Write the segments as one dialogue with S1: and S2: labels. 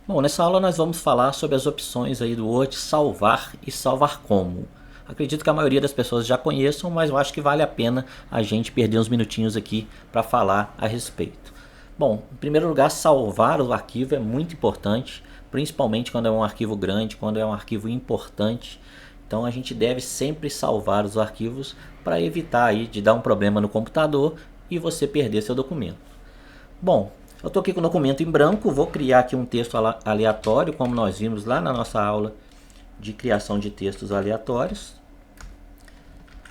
S1: Bom, nessa aula nós vamos falar sobre as opções aí do Word salvar e salvar como. Acredito que a maioria das pessoas já conheçam, mas eu acho que vale a pena a gente perder uns minutinhos aqui para falar a respeito. Bom, em primeiro lugar, salvar o arquivo é muito importante, principalmente quando é um arquivo grande, quando é um arquivo importante. Então a gente deve sempre salvar os arquivos para evitar aí de dar um problema no computador e você perder seu documento. Bom, eu estou aqui com o documento em branco, vou criar aqui um texto aleatório, como nós vimos lá na nossa aula de criação de textos aleatórios.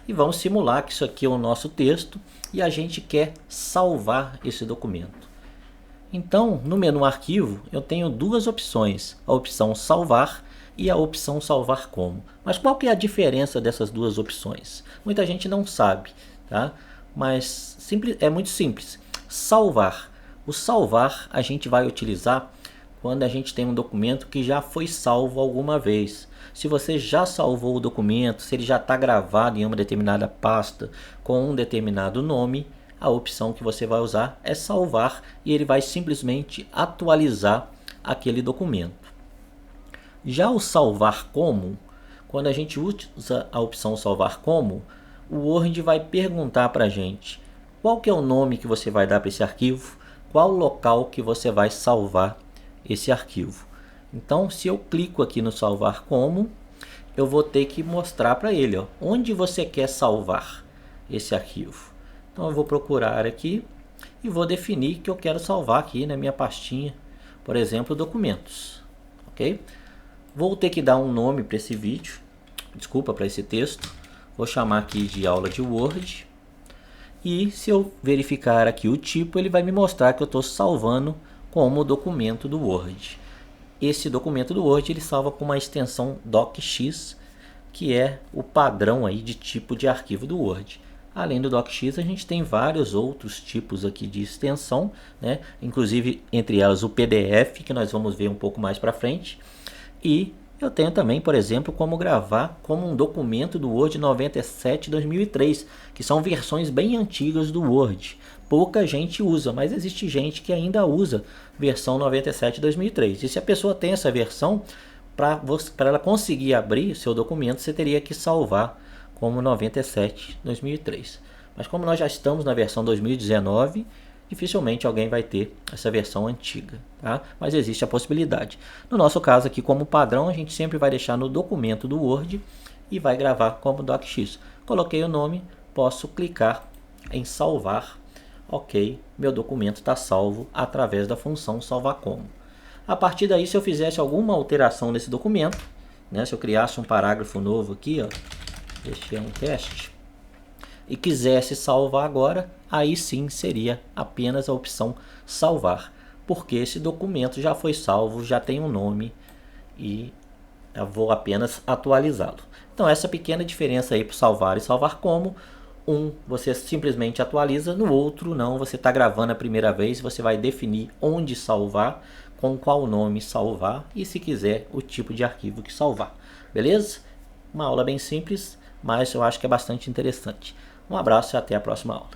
S1: E vamos simular que isso aqui é o nosso texto e a gente quer salvar esse documento. Então, no menu arquivo, eu tenho duas opções, a opção salvar e a opção salvar como. Mas qual que é a diferença dessas duas opções? Muita gente não sabe, tá? Mas é muito simples. Salvar. O salvar a gente vai utilizar quando a gente tem um documento que já foi salvo alguma vez. Se você já salvou o documento, se ele já está gravado em uma determinada pasta com um determinado nome, a opção que você vai usar é salvar e ele vai simplesmente atualizar aquele documento. Já o salvar como, quando a gente usa a opção salvar como, o Word vai perguntar para a gente qual que é o nome que você vai dar para esse arquivo, qual local que você vai salvar esse arquivo. Então, se eu clico aqui no salvar como, eu vou ter que mostrar para ele onde você quer salvar esse arquivo. Então, eu vou procurar aqui e vou definir que eu quero salvar aqui na minha pastinha, por exemplo, documentos. Ok? Vou ter que dar um nome para esse vídeo, desculpa, para esse texto. Vou chamar aqui de aula de Word. E se eu verificar aqui o tipo, ele vai me mostrar que eu estou salvando como documento do Word. Esse documento do Word ele salva com uma extensão docx, que é o padrão aí de tipo de arquivo do Word. Além do docx, a gente tem vários outros tipos aqui de extensão, né? Inclusive entre elas o PDF, que nós vamos ver um pouco mais para frente. E eu tenho também, por exemplo, como gravar como um documento do Word 97 2003, que são versões bem antigas do Word. Pouca gente usa, mas existe gente que ainda usa versão 97 2003. E se a pessoa tem essa versão, para ela conseguir abrir seu documento, você teria que salvar como 97 2003. Mas como nós já estamos na versão 2019, dificilmente alguém vai ter essa versão antiga, tá? Mas existe a possibilidade. No nosso caso aqui, como padrão, a gente sempre vai deixar no documento do Word e vai gravar como docx. Coloquei o nome, posso clicar em salvar. Ok, meu documento está salvo através da função salvar como. A partir daí, se eu fizesse alguma alteração nesse documento, né, se eu criasse um parágrafo novo aqui, este é um teste, e quisesse salvar agora, aí sim seria apenas a opção salvar, porque esse documento já foi salvo, já tem um nome e eu vou apenas atualizá-lo. Então essa pequena diferença aí para salvar e salvar como, um você simplesmente atualiza, no outro não, você está gravando a primeira vez, você vai definir onde salvar, com qual nome salvar e se quiser o tipo de arquivo que salvar. Beleza? Uma aula bem simples, mas eu acho que é bastante interessante. Um abraço e até a próxima aula.